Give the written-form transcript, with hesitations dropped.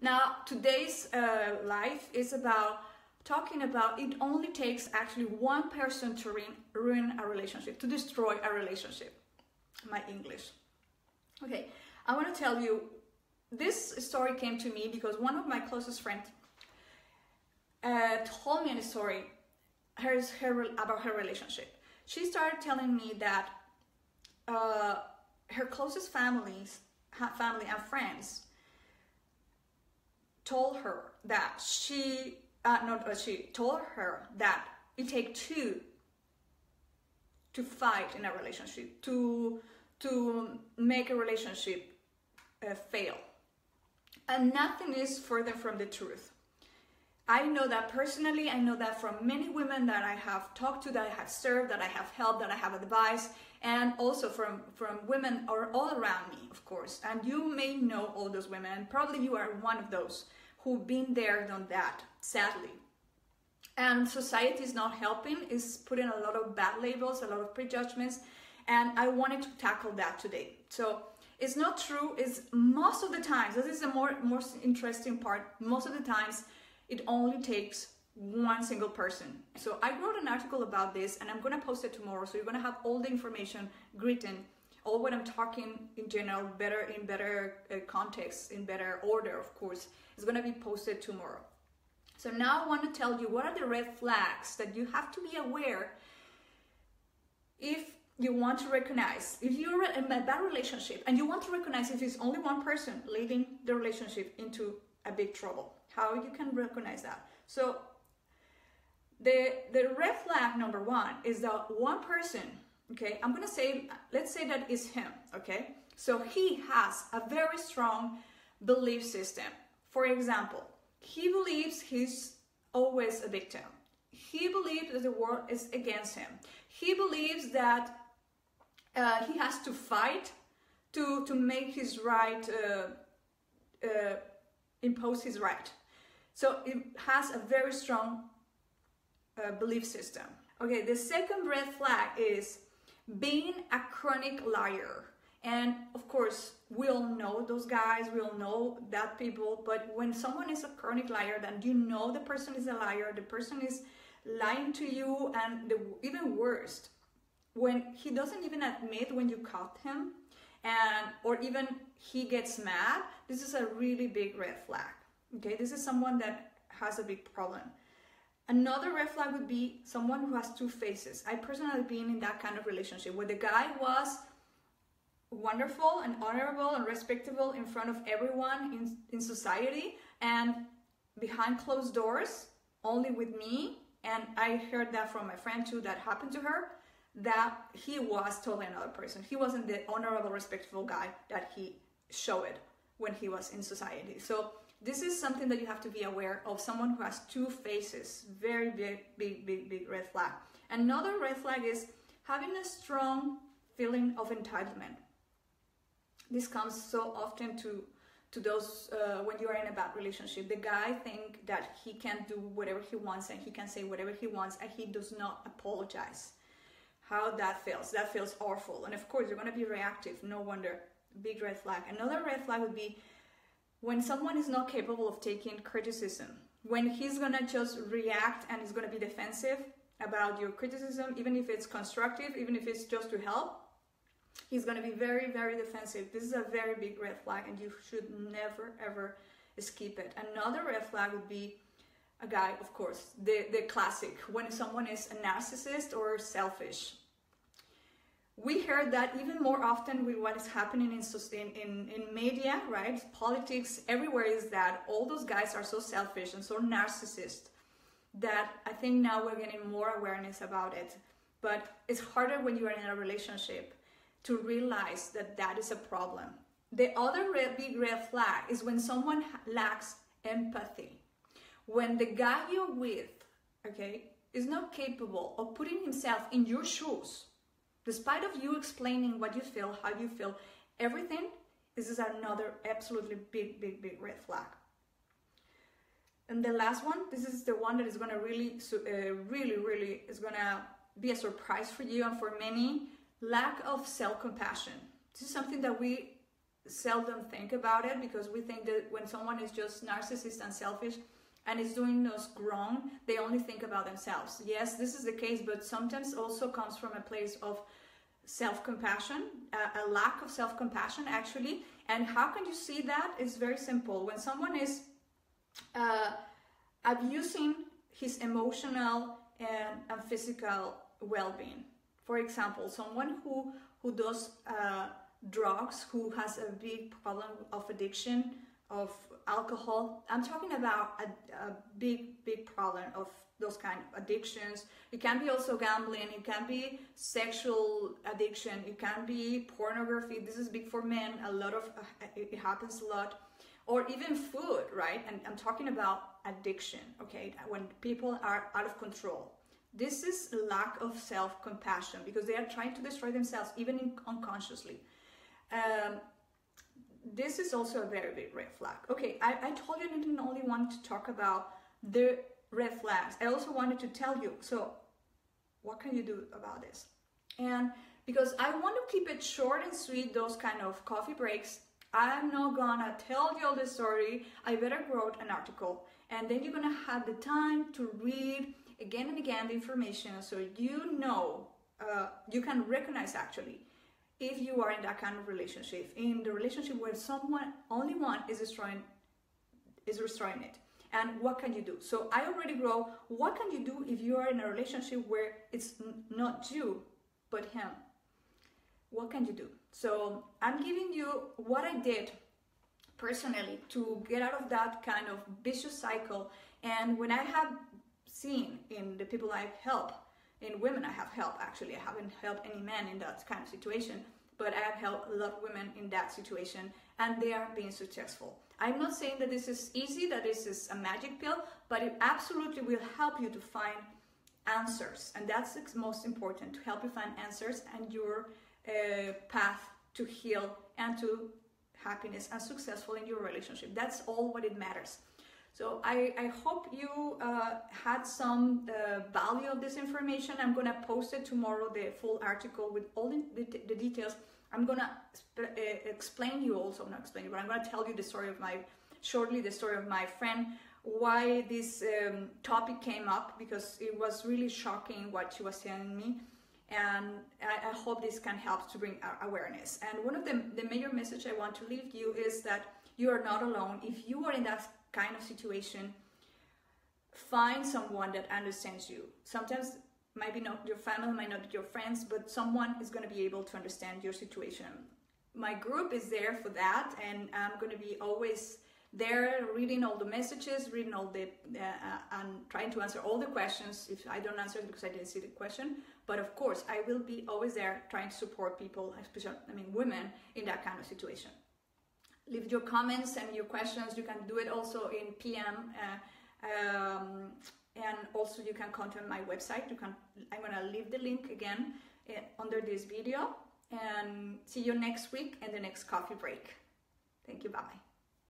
Now, today's life is about talking about it only takes actually one person to ruin a relationship, to destroy a relationship. My English. Okay, I want to tell you, this story came to me because one of my closest friends told me a story about her relationship. She started telling me that her closest family and friends told her that she told her that it takes two to fight in a relationship, to make a relationship fail. And nothing is further from the truth. I know that personally. I know that from many women that I have talked to, that I have served, that I have helped, that I have advised, and also from women all around me, of course. And you may know all those women, and probably you are one of those who've been there, done that, sadly. And society is not helping, is putting a lot of bad labels, a lot of prejudgments, and I wanted to tackle that today. So it's not true, it's most of the times, this is the most interesting part, most of the times it only takes one single person. So I wrote an article about this and I'm going to post it tomorrow, so you're going to have all the information written, all what I'm talking in general, in better context, in better order, of course, is going to be posted tomorrow. So now I want to tell you what are the red flags that you have to be aware if you want to recognize, if you're in a bad relationship and you want to recognize if it's only one person leading the relationship into a big trouble, how you can recognize that. So the red flag number one is that one person, okay, I'm going to say, let's say that is him, okay? So he has a very strong belief system. For example, he believes he's always a victim. He believes that the world is against him. He believes that he has to fight to make his right, impose his right. So it has a very strong belief system. Okay, the second red flag is being a chronic liar. And of course, we all know those guys, we all know that people, but when someone is a chronic liar, then you know the person is a liar, the person is lying to you, and even worst, when he doesn't even admit when you caught him, or even he gets mad, this is a really big red flag. Okay, this is someone that has a big problem. Another red flag would be someone who has two faces. I personally been in that kind of relationship where the guy was wonderful and honorable and respectable in front of everyone in society, and behind closed doors, only with me, and I heard that from my friend too, that happened to her, that he was totally another person. He wasn't the honorable, respectful guy that he showed when he was in society. So this is something that you have to be aware of, someone who has two faces. Very big red flag. Another red flag is having a strong feeling of entitlement. This comes so often to those when you are in a bad relationship. The guy thinks that he can do whatever he wants and he can say whatever he wants and he does not apologize. How that feels awful. And of course, you're going to be reactive. No wonder. Big red flag. Another red flag would be when someone is not capable of taking criticism. When he's going to just react and he's going to be defensive about your criticism, even if it's constructive, even if it's just to help, he's going to be very, very defensive. This is a very big red flag and you should never, ever skip it. Another red flag would be a guy, of course, the classic, when someone is a narcissist or selfish. We heard that even more often with what is happening in media, right? Politics, everywhere, is that all those guys are so selfish and so narcissist that I think now we're getting more awareness about it. But it's harder when you are in a relationship to realize that that is a problem. The other big red flag is when someone lacks empathy. When the guy you're with, okay, is not capable of putting himself in your shoes, despite of you explaining what you feel, how you feel, everything, this is another absolutely big red flag. And the last one, this is the one that is going to really is going to be a surprise for you and for many. Lack of self-compassion. This is something that we seldom think about it, because we think that when someone is just narcissist and selfish and is doing us wrong, they only think about themselves. Yes, this is the case, but sometimes also comes from a place of self-compassion, a lack of self-compassion actually. And how can you see that? It's very simple. When someone is abusing his emotional and physical well-being. For example, someone who does drugs, who has a big problem of addiction, of alcohol. I'm talking about a big problem of those kind of addictions. It can be also gambling, it can be sexual addiction, it can be pornography. This is big for men, a lot of it happens a lot. Or even food, right? And I'm talking about addiction, okay? When people are out of control. This is lack of self-compassion, because they are trying to destroy themselves, even unconsciously. This is also a very big red flag. Okay, I told you I didn't only want to talk about the red flags. I also wanted to tell you, so what can you do about this? And because I want to keep it short and sweet, those kind of coffee breaks, I'm not gonna tell you all the story. I better write an article, and then you're gonna have the time to read again and again the information, so you know, you can recognize actually if you are in that kind of relationship, in the relationship where someone, only one is destroying it. And what can you do? So I already wrote, what can you do if you are in a relationship where it's not you, but him? What can you do? So I'm giving you what I did personally to get out of that kind of vicious cycle. And when I have seen in the people I've helped, in women I have helped, actually I haven't helped any men in that kind of situation, but I have helped a lot of women in that situation, and they are being successful. I'm not saying that this is easy, that this is a magic pill, but it absolutely will help you to find answers, and that's the most important, to help you find answers and your path to heal and to happiness and successful in your relationship. That's all what it matters. So I hope you had some value of this information. I'm gonna post it tomorrow, the full article with all the details. I'm gonna explain you also, not explain you, but I'm gonna tell you the story of shortly the story of my friend, why this topic came up, because it was really shocking what she was telling me. And I hope this can help to bring awareness. And one of the major message I want to leave you is that you are not alone. If you are in that kind of situation, find someone that understands you. Sometimes maybe not your family, might not be your friends, but someone is going to be able to understand your situation. My group is there for that, and I'm going to be always there reading all the messages, reading all the and trying to answer all the questions. If I don't answer it because I didn't see the question, but of course I will be always there trying to support people, especially women in that kind of situation. Leave your comments and your questions. You can do it also in PM, and also you can contact my website. I'm gonna leave the link again under this video, and see you next week in the next coffee break. Thank you. Bye.